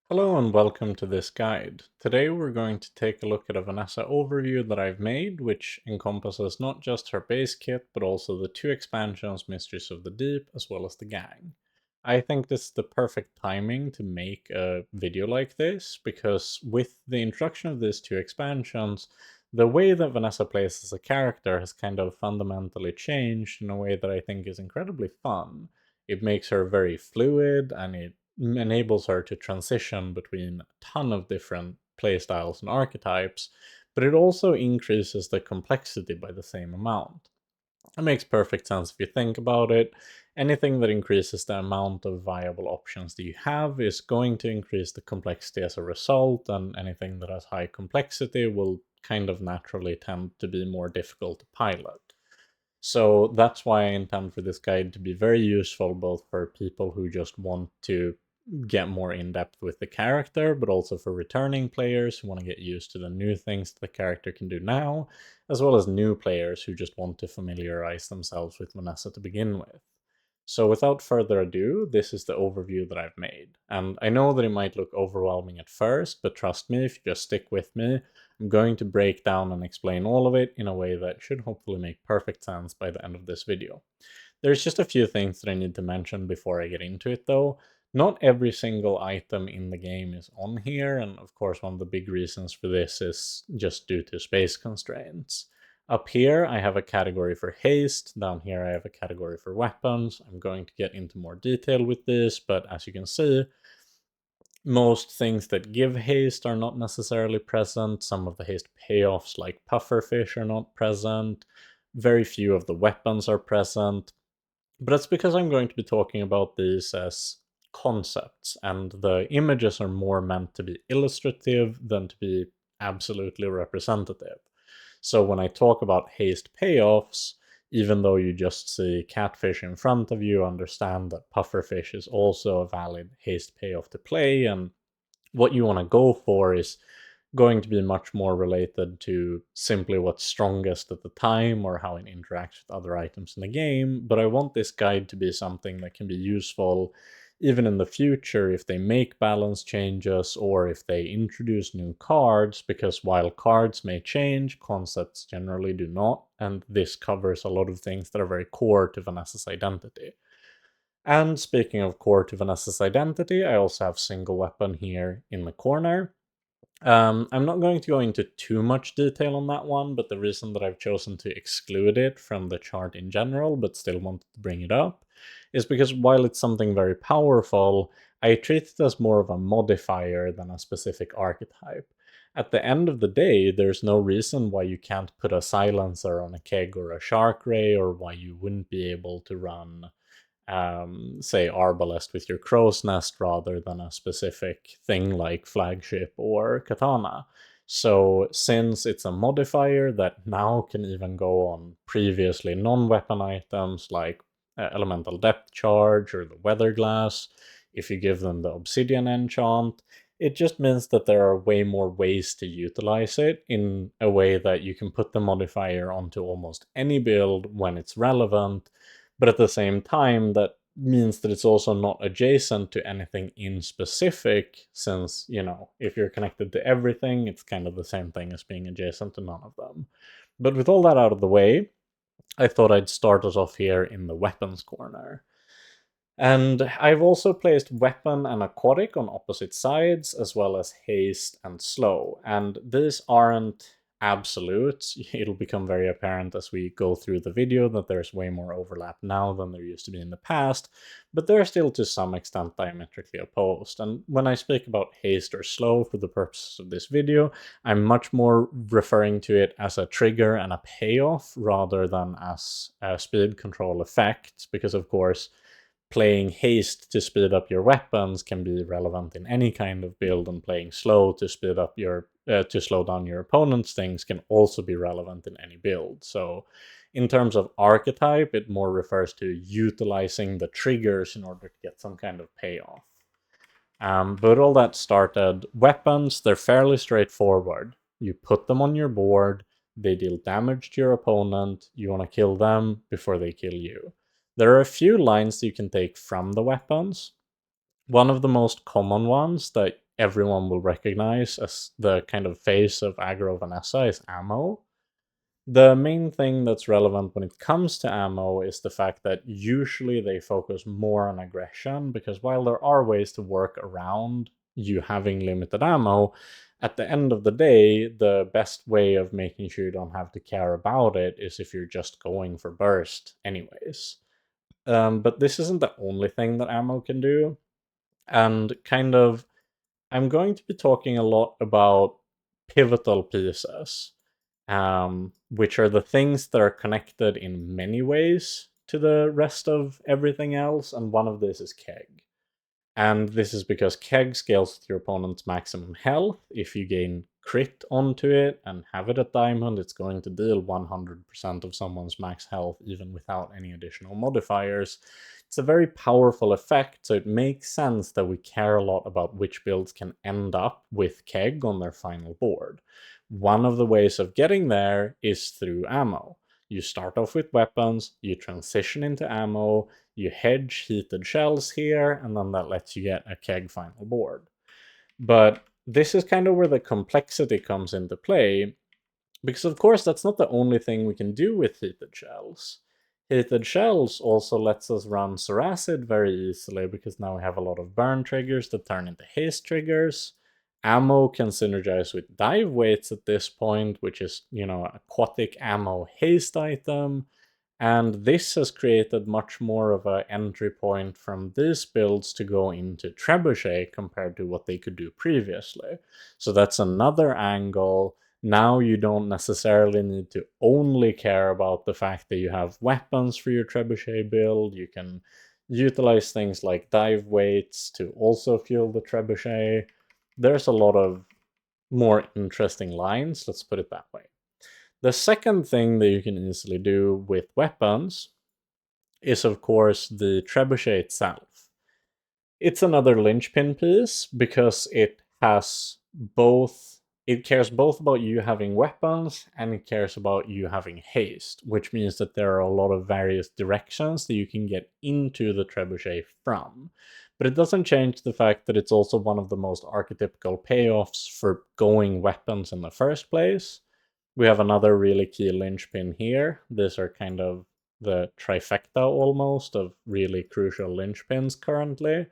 Hello and welcome to this guide. Today we're going to take a look at a Vanessa overview that I've made, which encompasses not just her base kit, but also the two expansions, Mistress of the Deep, as well as the gang. I think this is the perfect timing to make a video like this, because with the introduction of these two expansions, the way that Vanessa plays as a character has kind of fundamentally changed in a way that I think is incredibly fun. It makes her very fluid and it enables her to transition between a ton of different playstyles and archetypes, but it also increases the complexity by the same amount. It makes perfect sense if you think about it. Anything that increases the amount of viable options that you have is going to increase the complexity as a result, and anything that has high complexity will kind of naturally tend to be more difficult to pilot. So that's why I intend for this guide to be very useful both for people who just want to get more in depth with the character, but also for returning players who want to get used to the new things the character can do now, as well as new players who just want to familiarize themselves with Vanessa to begin with. So without further ado, this is the overview that I've made. And I know that it might look overwhelming at first, but trust me, if you just stick with me, I'm going to break down and explain all of it in a way that should hopefully make perfect sense by the end of this video. There's just a few things that I need to mention before I get into it though. Not every single item in the game is on here, and of course one of the big reasons for this is just due to space constraints. Up here I have a category for haste, down here I have a category for weapons. I'm going to get into more detail with this, but as you can see, most things that give haste are not necessarily present. Some of the haste payoffs like pufferfish are not present. Very few of the weapons are present. But that's because I'm going to be talking about these as concepts, and the images are more meant to be illustrative than to be absolutely representative. So when I talk about haste payoffs, even though you just see catfish in front of you, understand that pufferfish is also a valid haste payoff to play, and what you want to go for is going to be much more related to simply what's strongest at the time or how it interacts with other items in the game, but I want this guide to be something that can be useful even in the future if they make balance changes or if they introduce new cards, because while cards may change, concepts generally do not, and this covers a lot of things that are very core to Vanessa's identity. And speaking of core to Vanessa's identity, I also have single weapon here in the corner. I'm not going to go into too much detail on that one, but the reason that I've chosen to exclude it from the chart in general, but still wanted to bring it up, is because while it's something very powerful, I treat it as more of a modifier than a specific archetype. At the end of the day, there's no reason why you can't put a silencer on a keg or a shark ray, or why you wouldn't be able to run say arbalest with your crow's nest rather than a specific thing like flagship or katana. So since it's a modifier that now can even go on previously non-weapon items like elemental depth charge or the weather glass, if you give them the obsidian enchant, it just means that there are way more ways to utilize it in a way that you can put the modifier onto almost any build when it's relevant, but at the same time, that means that it's also not adjacent to anything in specific, since, if you're connected to everything, it's kind of the same thing as being adjacent to none of them. But with all that out of the way, I thought I'd start us off here in the weapons corner. And I've also placed weapon and aquatic on opposite sides, as well as haste and slow. And these aren't absolutes. It'll become very apparent as we go through the video that there's way more overlap now than there used to be in the past, but they're still to some extent diametrically opposed. And when I speak about haste or slow for the purposes of this video, I'm much more referring to it as a trigger and a payoff rather than as a speed control effect, because of course playing haste to speed up your weapons can be relevant in any kind of build, and playing slow to speed up your to slow down your opponent's things can also be relevant in any build. So in terms of archetype, it more refers to utilizing the triggers in order to get some kind of payoff. But all that started, weapons, they're fairly straightforward. You put them on your board, they deal damage to your opponent, you want to kill them before they kill you. There are a few lines that you can take from the weapons. One of the most common ones that everyone will recognize as the kind of face of aggro Vanessa is ammo. The main thing that's relevant when it comes to ammo is the fact that usually they focus more on aggression, because while there are ways to work around you having limited ammo, at the end of the day, the best way of making sure you don't have to care about it is if you're just going for burst anyways. But this isn't the only thing that ammo can do, and I'm going to be talking a lot about pivotal pieces, which are the things that are connected in many ways to the rest of everything else, and one of this is keg. And this is because keg scales with your opponent's maximum health. If you gain crit onto it and have it at diamond, it's going to deal 100% of someone's max health even without any additional modifiers. It's a very powerful effect, so it makes sense that we care a lot about which builds can end up with keg on their final board. One of the ways of getting there is through ammo. You start off with weapons, you transition into ammo, you hedge heated shells here, and then that lets you get a keg final board. But this is kind of where the complexity comes into play, because of course that's not the only thing we can do with heated shells. Heated shells also lets us run Soracid very easily, because now we have a lot of burn triggers that turn into haste triggers. Ammo can synergize with dive weights at this point, which is, aquatic ammo haste item. And this has created much more of an entry point from these builds to go into Trebuchet compared to what they could do previously. So that's another angle. Now you don't necessarily need to only care about the fact that you have weapons for your Trebuchet build. You can utilize things like dive weights to also fuel the Trebuchet. There's a lot of more interesting lines, let's put it that way. The second thing that you can easily do with weapons is, of course, the trebuchet itself. It's another linchpin piece because it cares both about you having weapons and it cares about you having haste, which means that there are a lot of various directions that you can get into the trebuchet from. But it doesn't change the fact that it's also one of the most archetypical payoffs for going weapons in the first place. We have another really key linchpin here. These are kind of the trifecta almost of really crucial linchpins currently,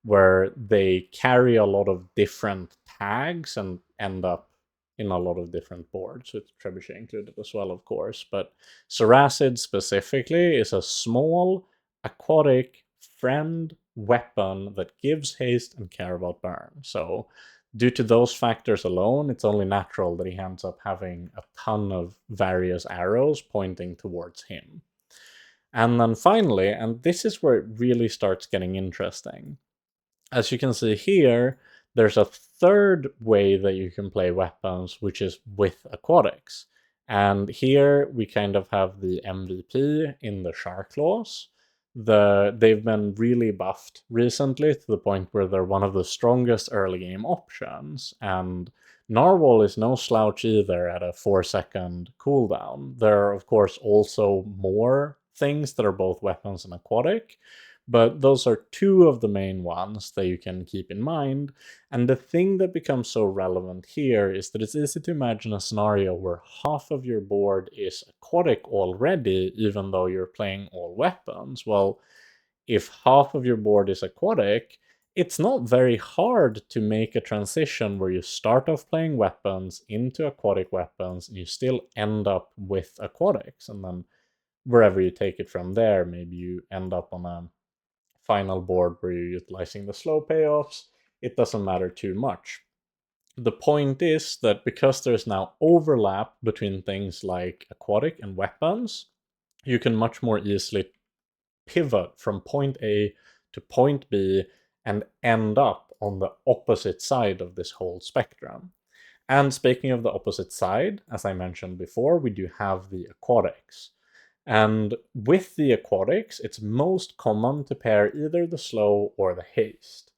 where they carry a lot of different tags and end up in a lot of different boards, with trebuchet included as well, of course. But Soracid specifically is a small, aquatic, friend weapon that gives haste and care about burn. So due to those factors alone, it's only natural that he ends up having a ton of various arrows pointing towards him. And then finally, and this is where it really starts getting interesting, as you can see here, there's a third way that you can play weapons, which is with aquatics. And here we kind of have the MVP in the shark claws. They've been really buffed recently to the point where they're one of the strongest early game options. And Narwhal is no slouch either at a 4-second cooldown. There are, of course, also more things that are both weapons and aquatic, but those are two of the main ones that you can keep in mind. And the thing that becomes so relevant here is that it's easy to imagine a scenario where half of your board is aquatic already, even though you're playing all weapons. Well, if half of your board is aquatic, it's not very hard to make a transition where you start off playing weapons into aquatic weapons and you still end up with aquatics. And then wherever you take it from there, maybe you end up on a final board where you're utilizing the slow payoffs. It doesn't matter too much. The point is that because there's now overlap between things like aquatic and weapons, you can much more easily pivot from point A to point B and end up on the opposite side of this whole spectrum. And speaking of the opposite side, as I mentioned before, we do have the aquatics. And with the aquatics, it's most common to pair either the slow or the haste.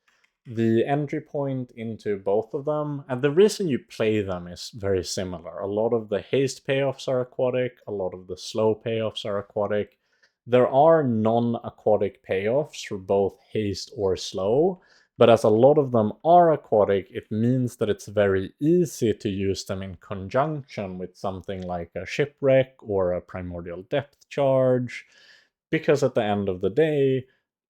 The entry point into both of them, and the reason you play them is very similar. A lot of the haste payoffs are aquatic, a lot of the slow payoffs are aquatic. There are non-aquatic payoffs for both haste or slow, But as a lot of them are aquatic, it means that it's very easy to use them in conjunction with something like a shipwreck or a primordial depth charge, because at the end of the day,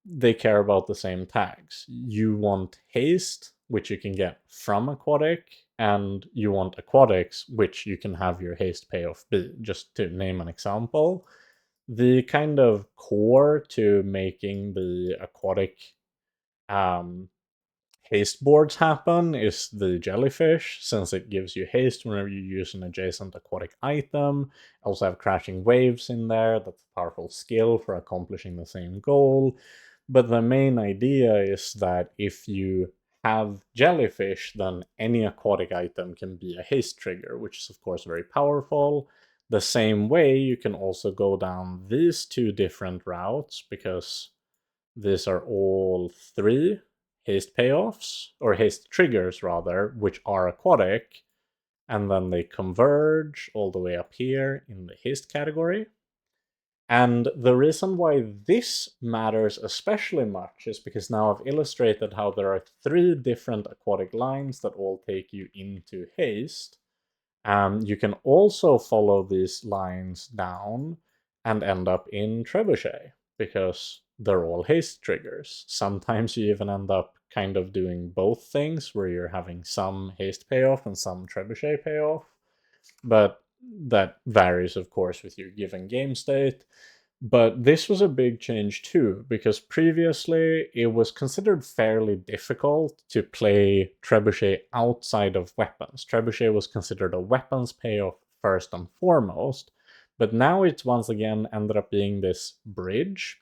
they care about the same tags. You want haste, which you can get from aquatic, and you want aquatics, which you can have your haste payoff be, just to name an example. The kind of core to making the aquatic um, haste boards happen is the jellyfish, since it gives you haste whenever you use an adjacent aquatic item. Also have crashing waves in there, that's a powerful skill for accomplishing the same goal. But the main idea is that if you have jellyfish, then any aquatic item can be a haste trigger, which is of course very powerful. The same way, you can also go down these two different routes, because these are all three haste payoffs, or haste triggers rather, which are aquatic, and then they converge all the way up here in the haste category. And the reason why this matters especially much is because now I've illustrated how there are three different aquatic lines that all take you into haste. You can also follow these lines down and end up in trebuchet, because they're all haste triggers. Sometimes you even end up kind of doing both things, where you're having some haste payoff and some trebuchet payoff. But that varies, of course, with your given game state. But this was a big change too, because previously it was considered fairly difficult to play trebuchet outside of weapons. Trebuchet was considered a weapons payoff first and foremost, but now it's once again ended up being this bridge,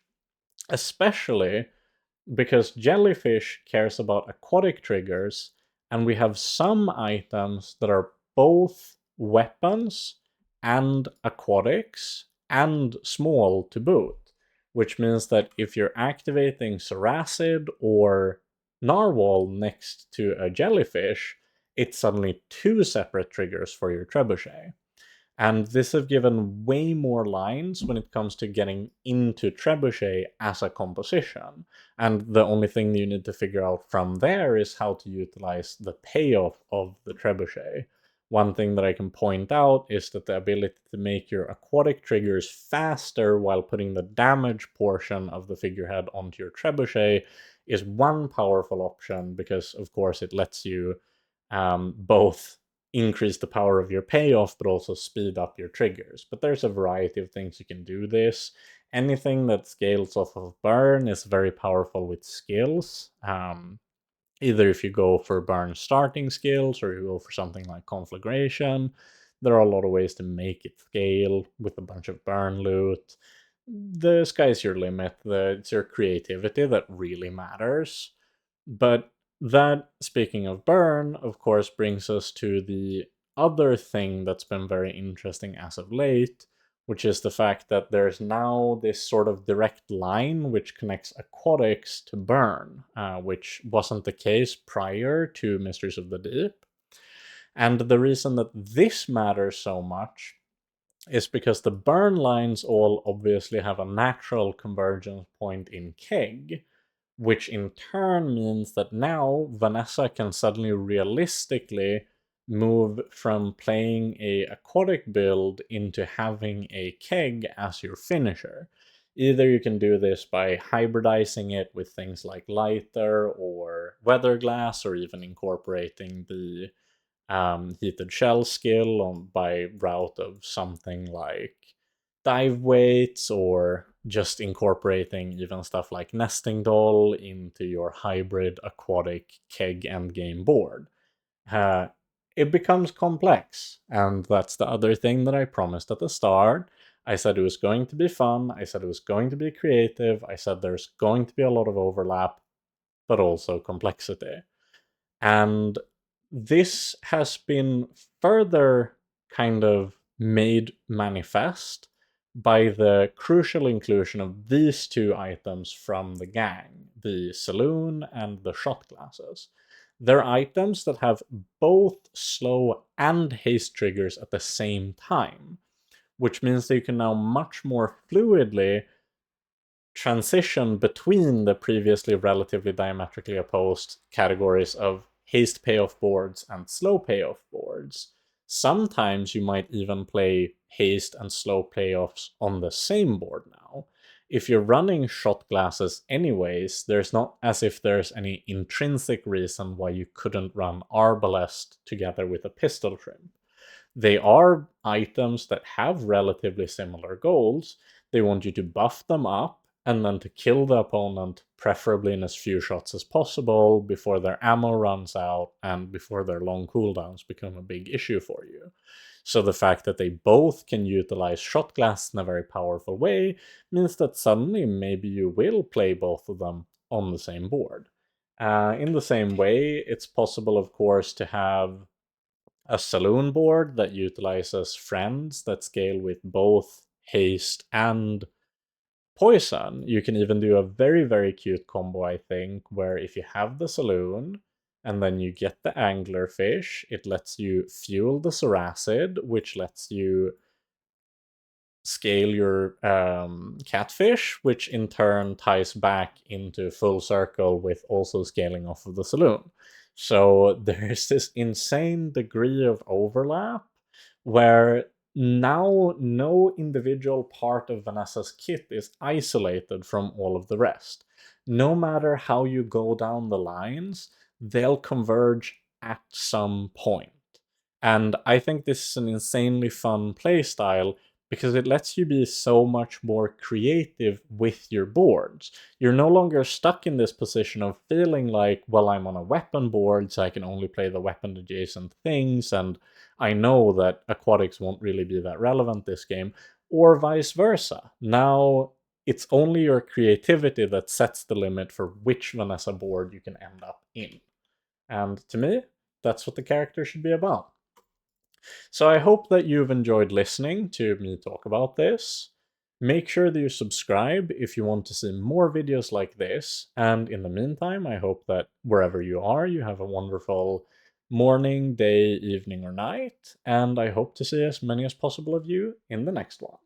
especially because jellyfish cares about aquatic triggers, and we have some items that are both weapons and aquatics and small to boot, which means that if you're activating Saracid or Narwhal next to a jellyfish, it's suddenly two separate triggers for your trebuchet. And this have given way more lines when it comes to getting into trebuchet as a composition. And the only thing you need to figure out from there is how to utilize the payoff of the trebuchet. One thing that I can point out is that the ability to make your aquatic triggers faster while putting the damage portion of the figurehead onto your trebuchet is one powerful option, because of course it lets you both increase the power of your payoff, but also speed up your triggers. But there's a variety of things you can do this. Anything that scales off of burn is very powerful with skills. Either if you go for burn starting skills, or you go for something like conflagration, there are a lot of ways to make it scale with a bunch of burn loot. The sky's your limit. It's your creativity that really matters. But that, speaking of burn, of course, brings us to the other thing that's been very interesting as of late, which is the fact that there's now this sort of direct line which connects aquatics to burn, which wasn't the case prior to Mysteries of the Deep. And the reason that this matters so much is because the burn lines all obviously have a natural convergence point in Keg, which in turn means that now Vanessa can suddenly realistically move from playing a aquatic build into having a Keg as your finisher. Either you can do this by hybridizing it with things like lighter or weather glass, or even incorporating the heated shell skill by route of something like dive weights, or just incorporating even stuff like nesting doll into your hybrid aquatic keg endgame board. Uh, it becomes complex, and that's the other thing that I promised at the start. I said it was going to be fun, I said it was going to be creative, I said there's going to be a lot of overlap, but also complexity. And this has been further kind of made manifest by the crucial inclusion of these two items from the gang, the saloon and the shot glasses. They're items that have both slow and haste triggers at the same time, which means that you can now much more fluidly transition between the previously relatively diametrically opposed categories of haste payoff boards and slow payoff boards. Sometimes you might even play haste and slow payoffs on the same board now. If you're running shot glasses anyways, there's not as if there's any intrinsic reason why you couldn't run arbalest together with a pistol shrimp. They are items that have relatively similar goals. They want you to buff them up and then to kill the opponent, preferably in as few shots as possible, before their ammo runs out and before their long cooldowns become a big issue for you. So the fact that they both can utilize shot glass in a very powerful way means that suddenly maybe you will play both of them on the same board. In the same way, it's possible, of course, to have a saloon board that utilizes friends that scale with both haste and poison. You can even do a very, very cute combo, I think, where if you have the saloon and then you get the anglerfish, it lets you fuel the Soracid, which lets you scale your catfish, which in turn ties back into full circle with also scaling off of the saloon. So there's this insane degree of overlap where now no individual part of Vanessa's kit is isolated from all of the rest. No matter how you go down the lines, they'll converge at some point. And I think this is an insanely fun playstyle because it lets you be so much more creative with your boards. You're no longer stuck in this position of feeling like, well, I'm on a weapon board, so I can only play the weapon adjacent things, and I know that aquatics won't really be that relevant this game, or vice versa. Now, it's only your creativity that sets the limit for which Vanessa board you can end up in. And to me, that's what the character should be about. So I hope that you've enjoyed listening to me talk about this. Make sure that you subscribe if you want to see more videos like this. And in the meantime, I hope that wherever you are, you have a wonderful morning, day, evening, or night. And I hope to see as many as possible of you in the next one.